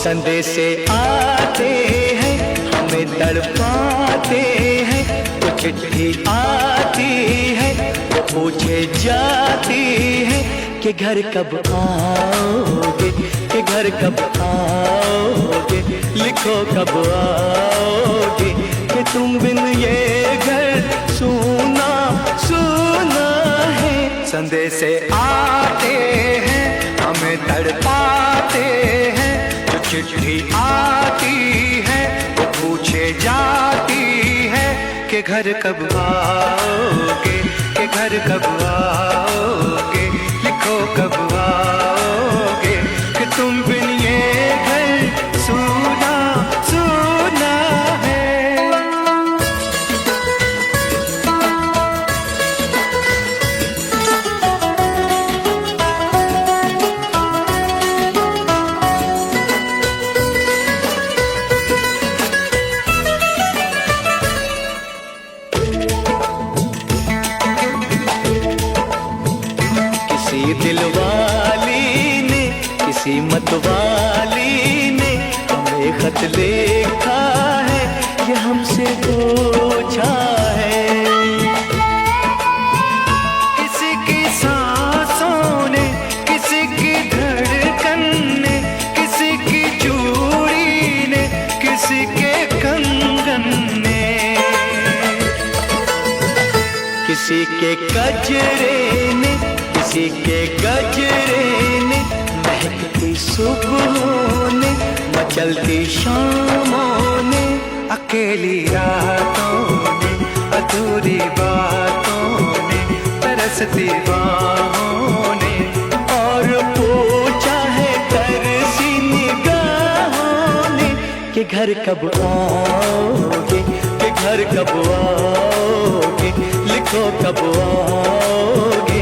संदेशे आते हैं हमें तड़पाते हैं, तो चिट्ठी आती है वो पूछे जाती है कि घर कब आओगे, कि घर कब आओगे, लिखो कब आओगे, कि तुम बिन ये घर सूना सूना है। संदेशे आते हैं हमें तड़पाते हैं, चिट्ठी आती है वो पूछे जाती है कि घर कब आओगे, कि घर कब आओगे, लिखो कब आओगे, कि तुम बिन ये घर सूना सूना है। दिलवाली ने किसी मतवाली ने हमें खत लिखा है, ये हमसे पूछा है। किसी की सांसों ने, किसी की धड़कन ने, किसी की चूड़ी ने, किसी के कंगन ने, किसी के गजरे ने, किसी के गजरे ने, महकती सुबहों ने, मचलती शामों ने, अकेली रातों ने, अधूरी बातों ने, तरसती बाहों ने, और पूछा है तरसी निगाहों ने कि घर कब आओगे, कि घर कब आओगे, लिखो कब आओगे,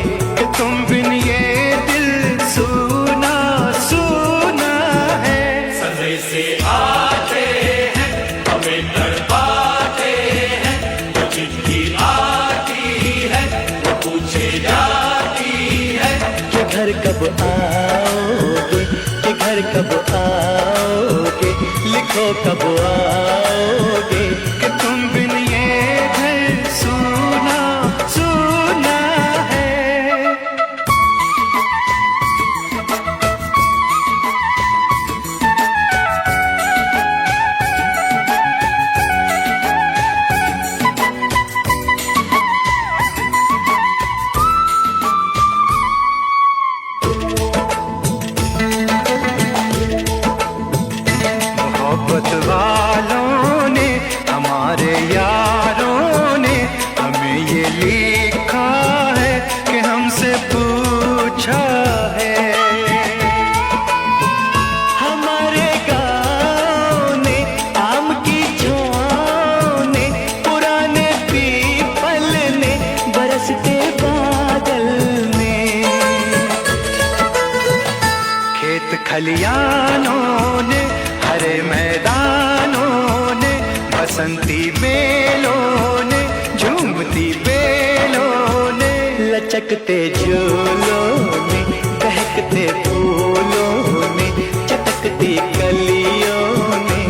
तुम बिन ये दिल सूना सूना है। संदेशे आते हैं हमें तड़पाते हैं, तो चिट्ठी आती है वो पूछे जाती है कि घर कब आओगे, कि घर कब आओगे, लिखो कब आओगे, कि तुम बिन ये घर सूना सूना है। मोहब्बत वालों ने, हमारे यारों ने हमें ये लिखा है कि हमसे पूछा है। हमारे गाँव ने, आम की छाँव ने, पुराने पीपल ने, बरसते बादल ने, खेत खलियानों ने, हरे मैदानों ने, बसंती बेलों ने, झूमती बेलों ने, लचकते झूलों ने, बहकते फूलों ने, चटकती कलियों ने,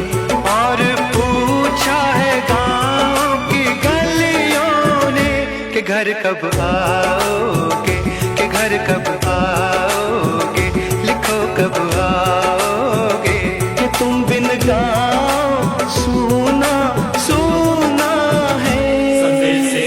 और पूछा है गाँव की गलियों ने कि घर कब आओगे, कि घर कब आओगे, लिखो कब आओगे, कि तुम बिन गाँव सूना सूना है। संदेशे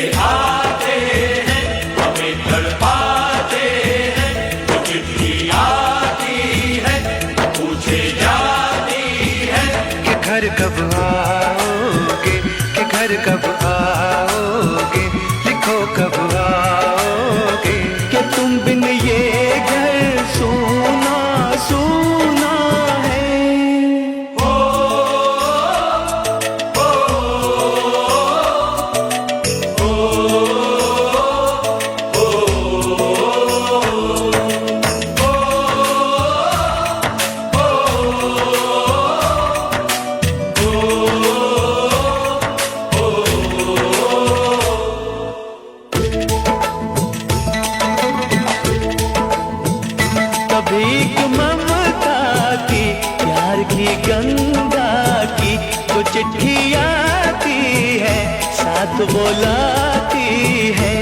वो लाती है।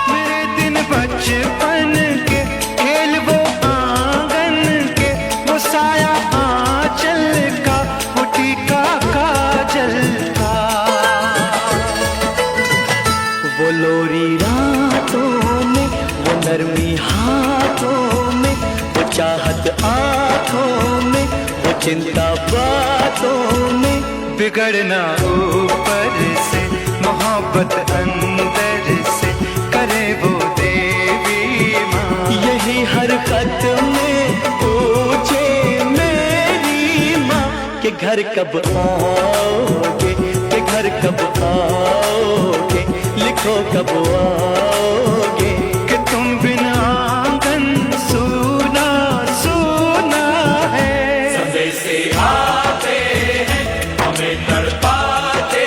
मेरे दिन बचपन के खेल वो आंगन के, वो साया आंचल का, वो टीका काजल का, वो लोरी रातों में, वो नरमी हाथों में, वो चाहत आंखों में, वो चिंता बातों में। बिगड़ना ऊपर से, मोहब्बत अंदर से, करे वो देवी माँ। यही हरकत में पूछे मेरी माँ कि घर कब आओगे, कि घर कब आओगे, लिखो कब आओगे, कि तुम बिना आंगन सूना सूना है। संदेशे आते हैं, हमें तड़पाते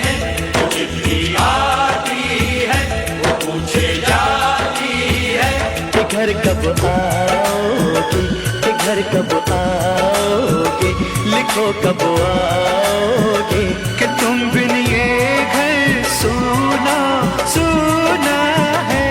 हैं, वो चिट्ठी आती है, वो पूछे जाती है कि घर कब आओगे, कि घर कब आओगे, लिखो कब आओगे, कि तुम बिन ये घर सूना सूना है।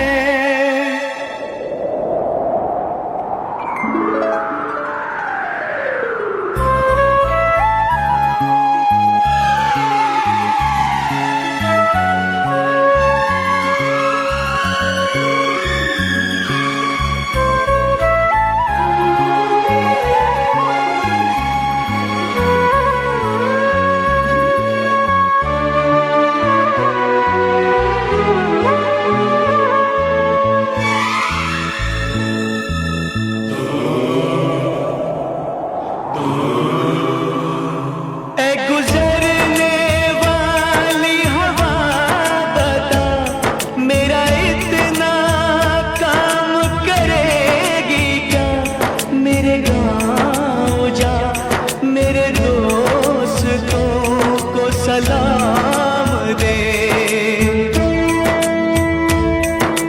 सलाम दे,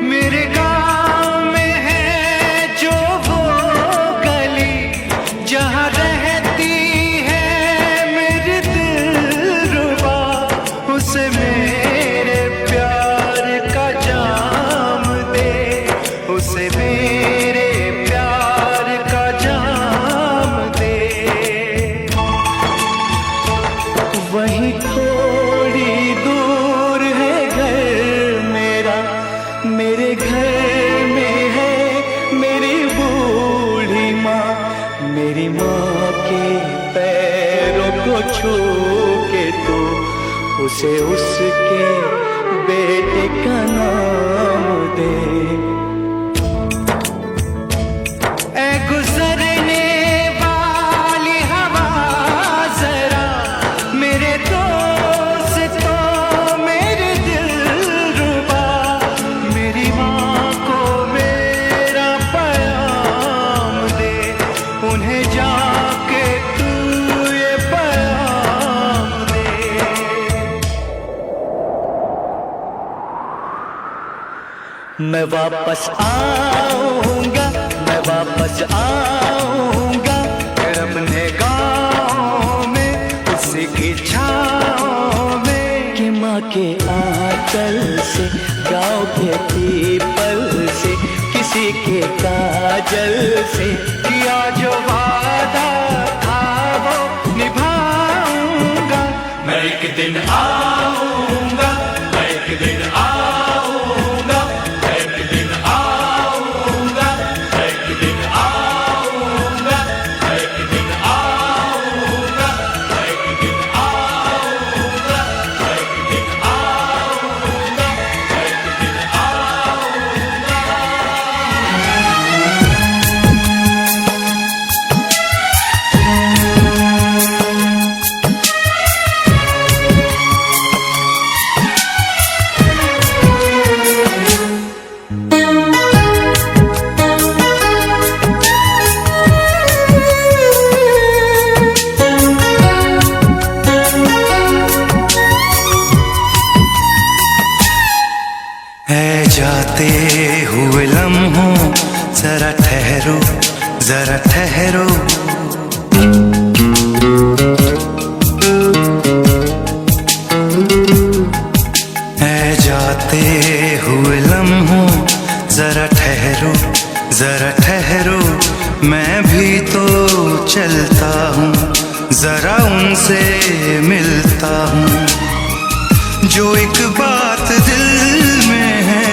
मेरे गाँव में है जो वो गली, जहाँ रहती है मेरी दिलरुबा, उसे मेरे प्यार का जाम दे, उसे मेरे प्यार का जाम दे। वहीं थोड़ी दूर है घर मेरा, मेरे घर में है मेरी बूढ़ी माँ। मेरी माँ के पैरों को छू के तो उसे उसके बेटे का नाम दे। ऐ गुजरने वाली हवा जरा, मेरे दोस्तों मेरे दिलरुबा, मेरी माँ को मेरा पैगाम दे, उन्हें जाके तू ये पैगाम दे। मैं वापस आऊंगा, मैं वापस आऊंगा, फिर अपने गाँव में उसी की छाँव में, कि माँ के आंचल से, गाँव के पीपल से, किसी के काजल से, किया जो वादा था वो निभाऊंगा। मैं एक दिन आऊंगा, मैं एक दिन आऊंगा, मैं एक दिन आऊंगा, मैं एक दिन आऊंगा, मैं एक दिन आऊंगा, मैं एक दिन आऊंगा, मैं एक दिन आऊंगा, मैं एक दिन आऊंगा। है जाते हुए लम्हों, जरा ठहरो, जरा ठहरो। ऐ जाते हुए लम्हों जरा ठहरो, जरा ठहरो, मैं भी तो चलता हूँ, जरा उनसे मिलता हूँ। जो एक बात दिल में है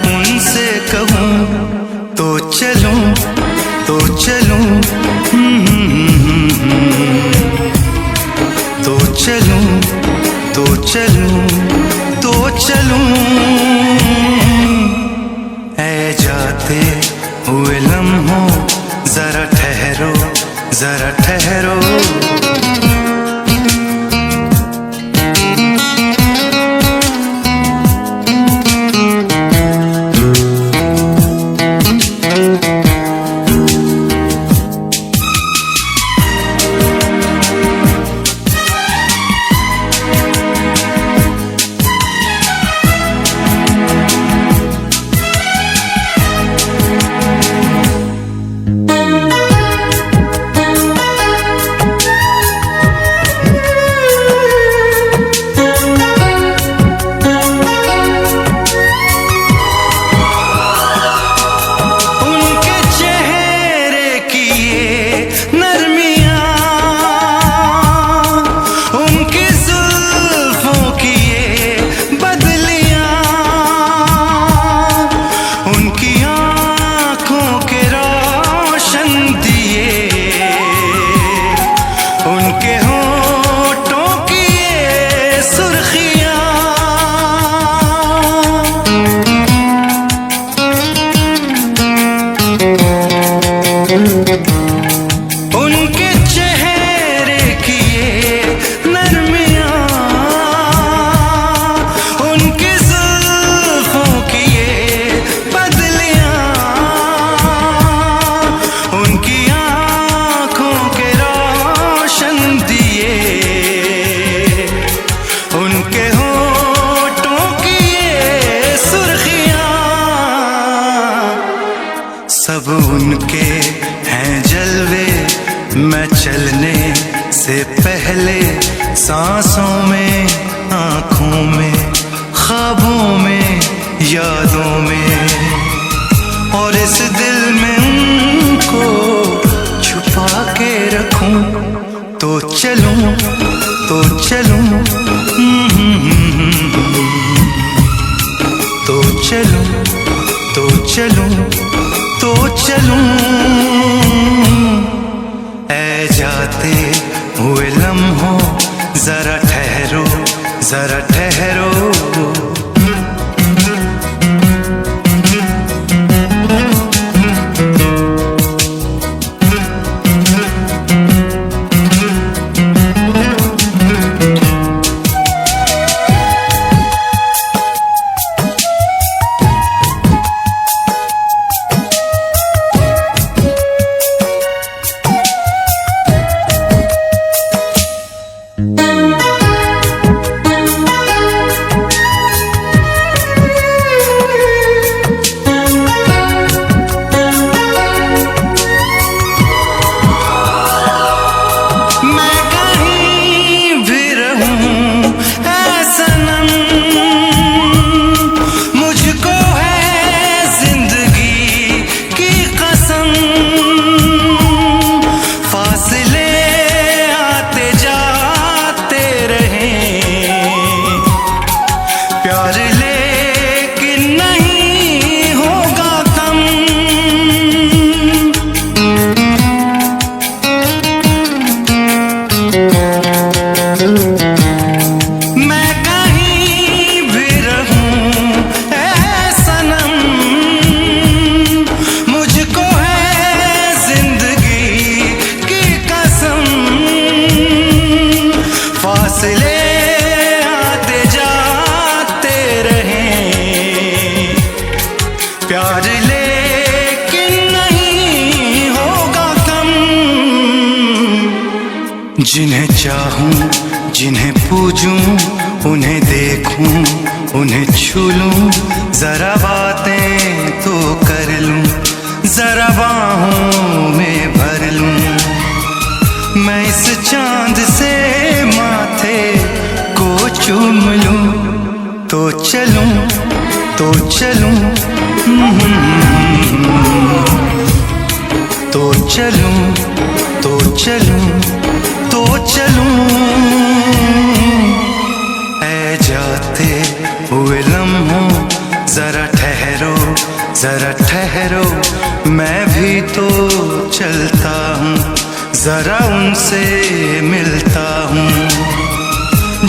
उनसे कहूँ तो चलूँ, तो चलूँ, तो चलूँ, तो चलूँ, तो चलूँ। ऐ जाते हुए लम्हों जरा ठहरो, जरा ठहरो। उनके चेहरे की ये नरमियाँ, उनकी जुल्फों की ये बदलियाँ, उनकी आँखों के रोशन दिए, उनके होठों की ये सुर्खियाँ, सब उनके हैं जलवे। मैं चलने से पहले सांसों में, आँखों में, ख्वाबों में, यादों में, और इस दिल में उनको छुपा के रखूं तो चलूं, तो चलूं, तो चलूं, तो चलूं, तो चलूं। ऐ जाते हुए लम्हों जरा ठहरो, जरा ठहरो। प्यार लेकिन नहीं होगा कम। जिन्हें चाहूं, जिन्हें पूजूं, उन्हें देखूं, उन्हें छू लूं, जरा बातें तो कर लूं, जरा बाहों में भर लूं। मैं इस चांद से माथे को चूम लूं तो चलूं तो चलूं, तो चलूं तो चलूं तो चलूं। ऐ जाते हुए लम्हों जरा ठहरो जरा ठहरो, मैं भी तो चलता हूँ, जरा उनसे मिलता हूँ।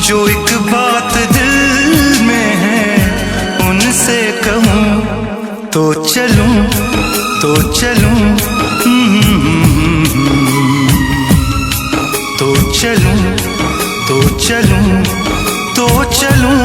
जो एक बात दिल में है उनसे कहूँ तो चलूं तो चलूं, तो चलूं तो चलूं तो चलूं।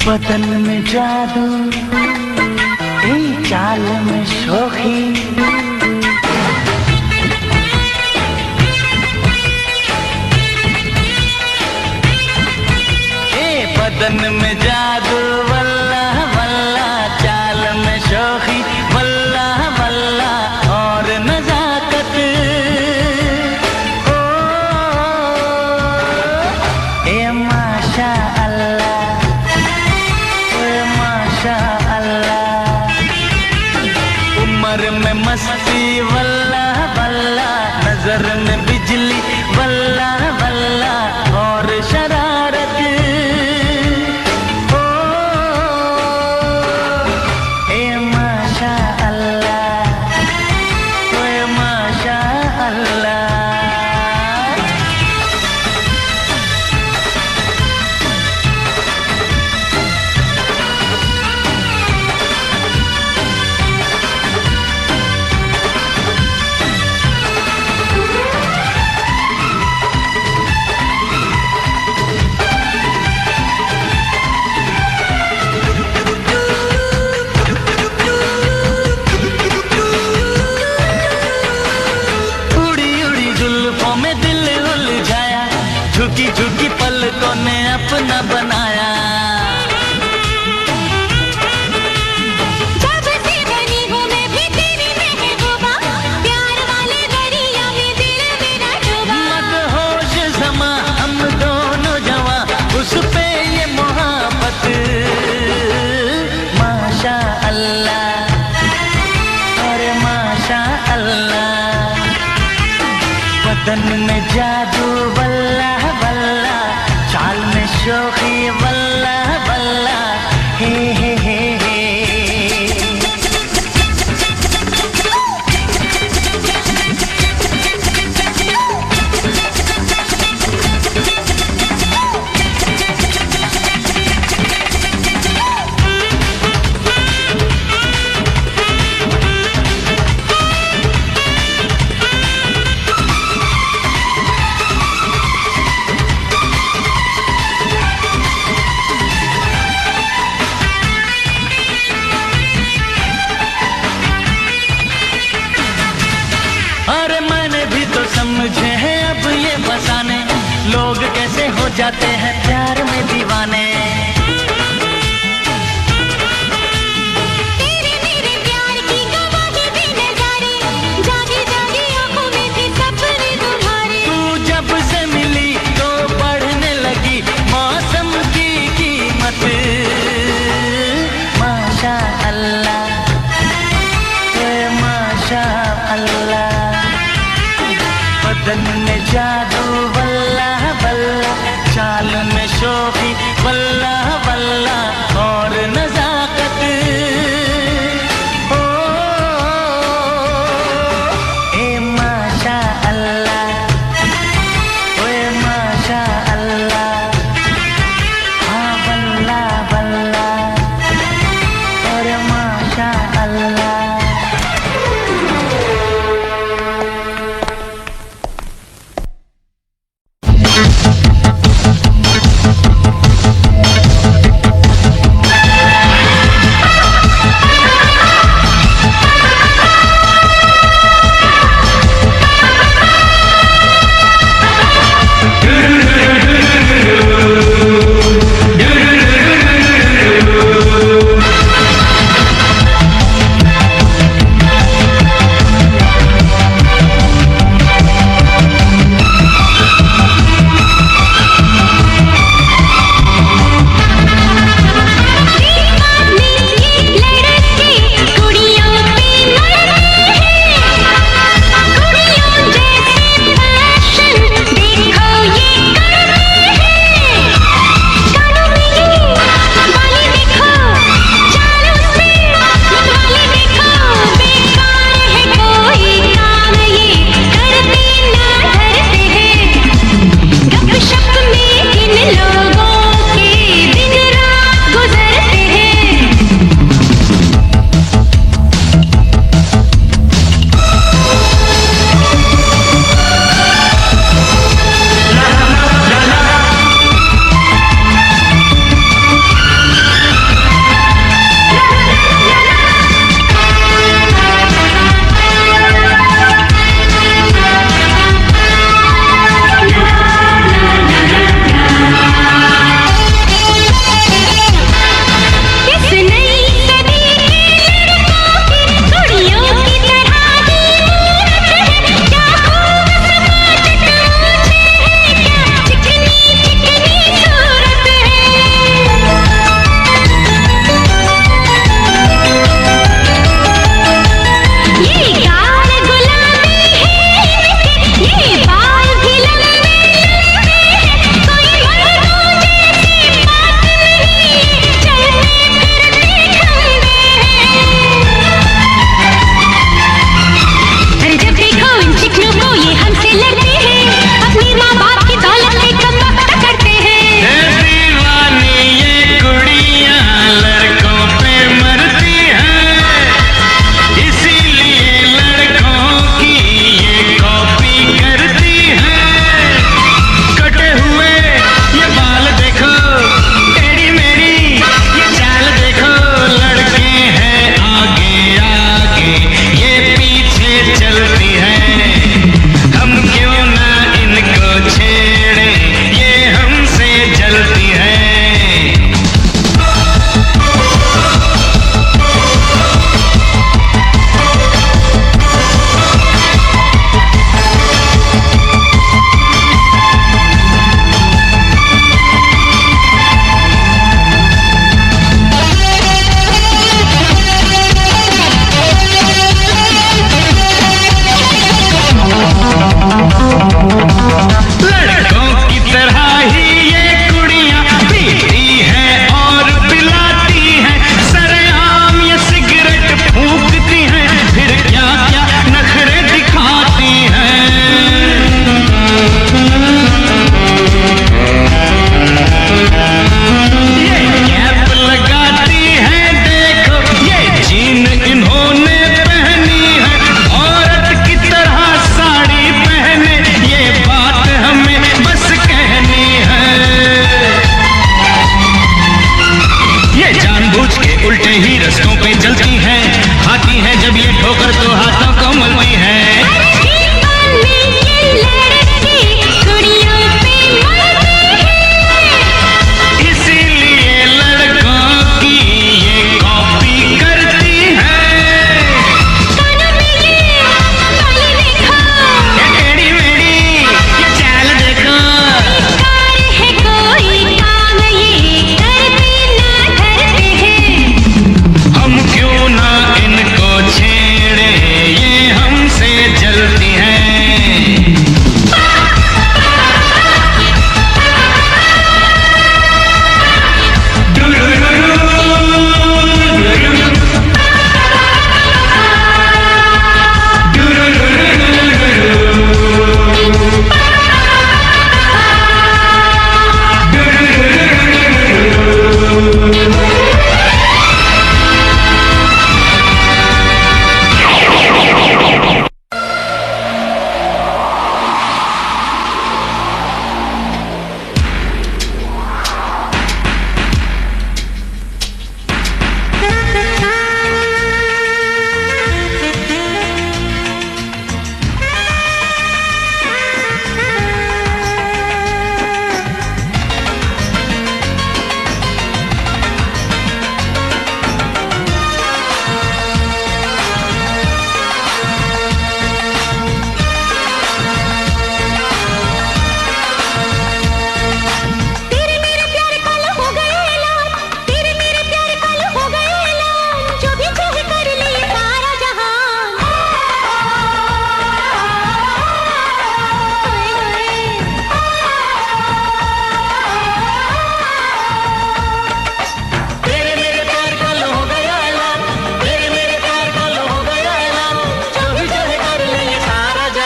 बदन में जादू, चाल में शोखी, बदन में जादू वल्ला वल्ला, चाल में शोखी वल्ला वल्ला, और नजाकत ओ ए माशा अल्लाह, माशा अल्लाह। उम्र में मस्ती वल्ला वल्ला, नजर में बिजली वल्ला वल्ला, और शरारत ओ ए माशा अल्लाह, ए माशा अल्लाह। झुकी झुकी पलकों ने अपना बनाया, जब से बनी हूँ मैं भी तेरी महबूबा, प्यार वाले दरिया में दिल मेरा डूबा। मदहोश समा हम दोनों जवां, उस पे ये मोहब्बत माशा अल्लाह, अरे माशा अल्लाह। बदन में जादू वल्ला वल्ला, चाल में शोखी वल्ला वल्ला, हे हे हे हे। अरे मैंने भी तो समझे हैं अब ये फसाने, लोग कैसे हो जाते हैं प्यार में दीवाने। तेरे मेरे प्यार की गवाही भी नजारे, जागी जागी आंखों में थी सपने तुम्हारे। तू जब से मिली तो बढ़ने लगी मौसम की कीमत, माशा अल्लाह, माशा अल्लाह। चलन में जादू वल्ला वल्ला, चाल में शोखी वल्ला वल्ला, और नजाकत ओ ए माशा अल्लाह, ओए माशा अल्लाह, हाँ वल्ला वल्ला, और माशा अल्लाह।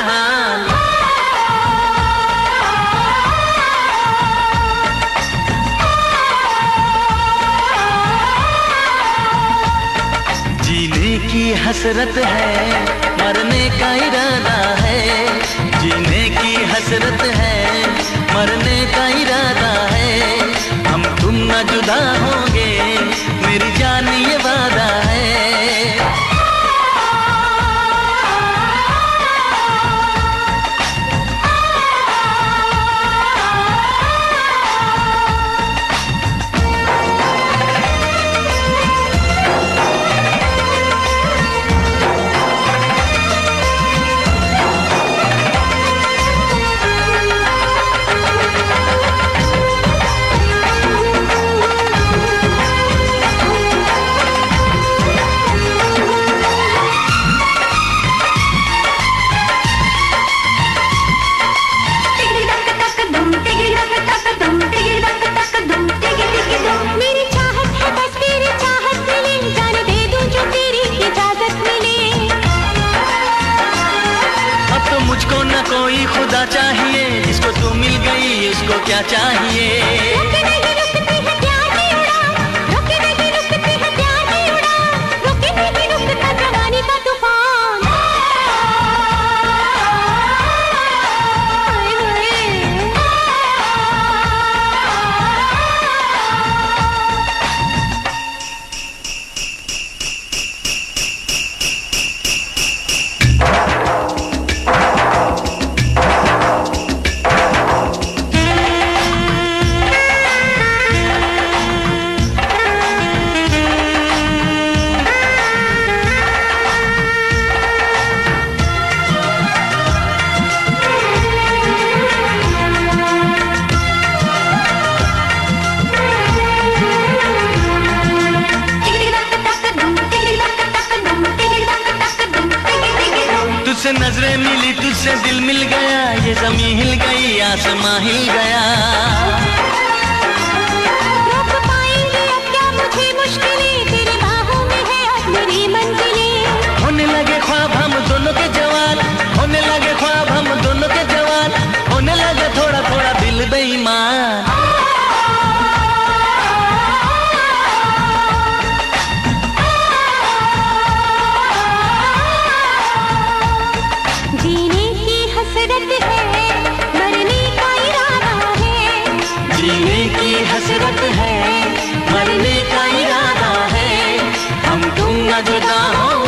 हाल। जीने की हसरत है, मरने का इरादा है। जीने की हसरत है, मरने का इरादा है। हम तुम न जुदा होंगे, मेरी जान ये वादा है। मुझको न कोई खुदा चाहिए, जिसको तू मिल गई उसको क्या चाहिए। रोके नहीं रुकती है प्यार की उड़ान, रोके नहीं रुकती है प्यार की उड़ान, रोके नहीं रुकता जवानी का तूफान। तुझसे नजरें मिली, तुझसे दिल मिल गया, ये ज़मीं हिल गई, आसमां हिल गया। रोक पाएंगे अब क्या मुझे मुश्किलें, तेरी बाहों में है अब मेरी मंजिलें। होने लगे ख्वाब हम दोनों के जवान, होने लगे ख्वाब हम दोनों के जवान, होने लगे थोड़ा थोड़ा दिल बेईमान। जीने की हसरत है, मरने का इरादा है। जीने की हसरत है, मरने का इरादा है। हम तुम न जुदा हो